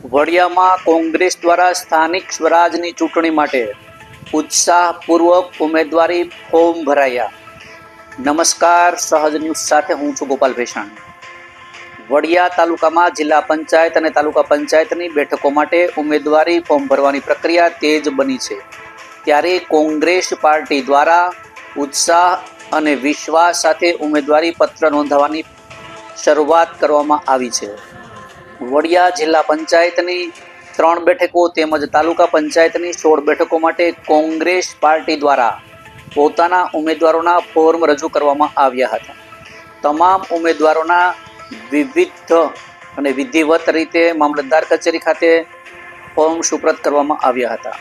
વડિયામાં કોંગ્રેસ દ્વારા સ્થાનિક સ્વરાજની ચૂંટણી માટે ઉત્સાહપૂર્વક ઉમેદવારી ફોર્મ ભરાયા। નમસ્કાર, સહજ ન્યૂઝ સાથે હું છું ગોપાલ ભેસાણી। વડિયા તાલુકામાં જિલ્લા પંચાયત અને તાલુકા પંચાયતની બેઠકો માટે ઉમેદવારી ફોર્મ ભરવાની પ્રક્રિયા તેજ બની છે। ત્યારે કોંગ્રેસ પાર્ટી દ્વારા ઉત્સાહ અને વિશ્વાસ સાથે ઉમેદવારી પત્ર નોંધાવવાની શરૂઆત કરવામાં આવી છે। વડિયા જિલ્લા પંચાયતની 3 બેઠકો તેમજ તાલુકા પંચાયતની 16 બેઠકો માટે કોંગ્રેસ પાર્ટી દ્વારા પોતાના ઉમેદવારોના ફોર્મ રજૂ કરવામાં આવ્યા હતા। તમામ ઉમેદવારોના વિવિધ અને વિધિવત રીતે મામલતદાર કચેરી ખાતે ફોર્મ સુપ્રત કરવામાં આવ્યા હતા।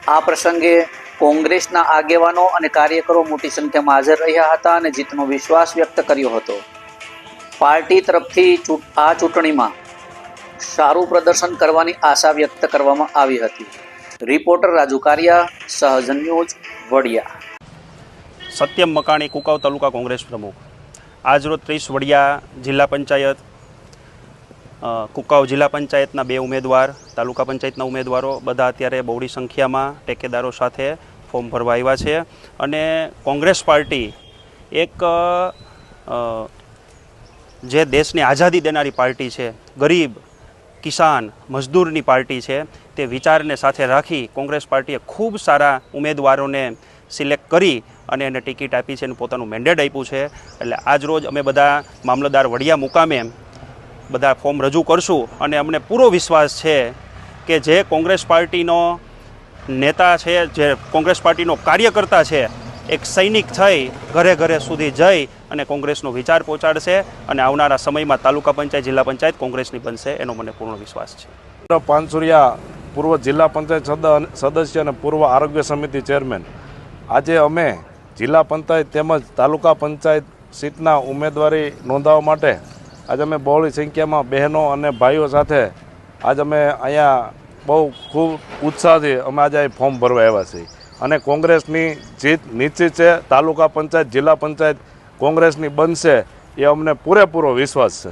આ પ્રસંગે કોંગ્રેસના આગેવાનો અને કાર્યકરો મોટી સંખ્યામાં હાજર રહ્યા હતા અને જીતનો વિશ્વાસ વ્યક્ત કર્યો હતો। પાર્ટી તરફથી આ ચૂંટણીમાં સારું પ્રદર્શન કરવાની આશા વ્યક્ત કરવામાં આવી હતી। રિપોર્ટર રાજુ કારિયા, સહજ ન્યૂઝ, વડિયા। સત્યમ મકાણી, કુકાવ તાલુકા કોંગ્રેસ પ્રમુખ। આજરોજ 30 વડિયા જિલ્લા પંચાયત, કુકાવ જિલ્લા પંચાયતના 2 ઉમેદવાર, તાલુકા પંચાયતના ઉમેદવારો બધા અત્યારે બહોળી સંખ્યામાં ટેકેદારો સાથે ફોર્મ ભરવા આવ્યા છે। અને કોંગ્રેસ પાર્ટી એક જે દેશની આઝાદી દેનારી પાર્ટી છે, ગરીબ, કિસાન, મજદૂરની પાર્ટી છે, તે વિચારને સાથે રાખી કોંગ્રેસ પાર્ટીએ ખૂબ સારા ઉમેદવારોને સિલેક્ટ કરી અને એને ટિકિટ આપી છે અને પોતાનું મેન્ડેટ આપ્યું છે। એટલે આજ રોજ અમે બધા મામલતદાર વડિયા મુકામે બધા ફોર્મ રજૂ કરશું અને અમને પૂરો વિશ્વાસ છે કે જે કોંગ્રેસ પાર્ટીનો નેતા છે, જે કોંગ્રેસ પાર્ટીનો કાર્યકર્તા છે, એક સૈનિક થઈ ઘરે ઘરે સુધી જઈ અને કોંગ્રેસનો વિચાર પહોંચાડશે અને આવનારા સમયમાં તાલુકા પંચાયત, જિલ્લા પંચાયત કોંગ્રેસની બનશે, એનો મને પૂર્ણ વિશ્વાસ છે। પાનસુરિયા, પૂર્વ જિલ્લા પંચાયત સદસ્ય અને પૂર્વ આરોગ્ય સમિતિ ચેરમેન, આજે અમે જિલ્લા પંચાયત તેમજ તાલુકા પંચાયત સીટના ઉમેદવારી નોંધાવવા માટે આજે અમે બહોળી સંખ્યામાં બહેનો અને ભાઈઓ સાથે આજે અમે અહીંયા બહુ ખૂબ ઉત્સાહથી અમે આજે ફોર્મ ભરવા આવ્યા છીએ અને કોંગ્રેસની જીત નિશ્ચિત છે। તાલુકા પંચાયત, જિલ્લા પંચાયત કોંગ્રેસની બનશે એ અમને પૂરેપૂરો વિશ્વાસ છે।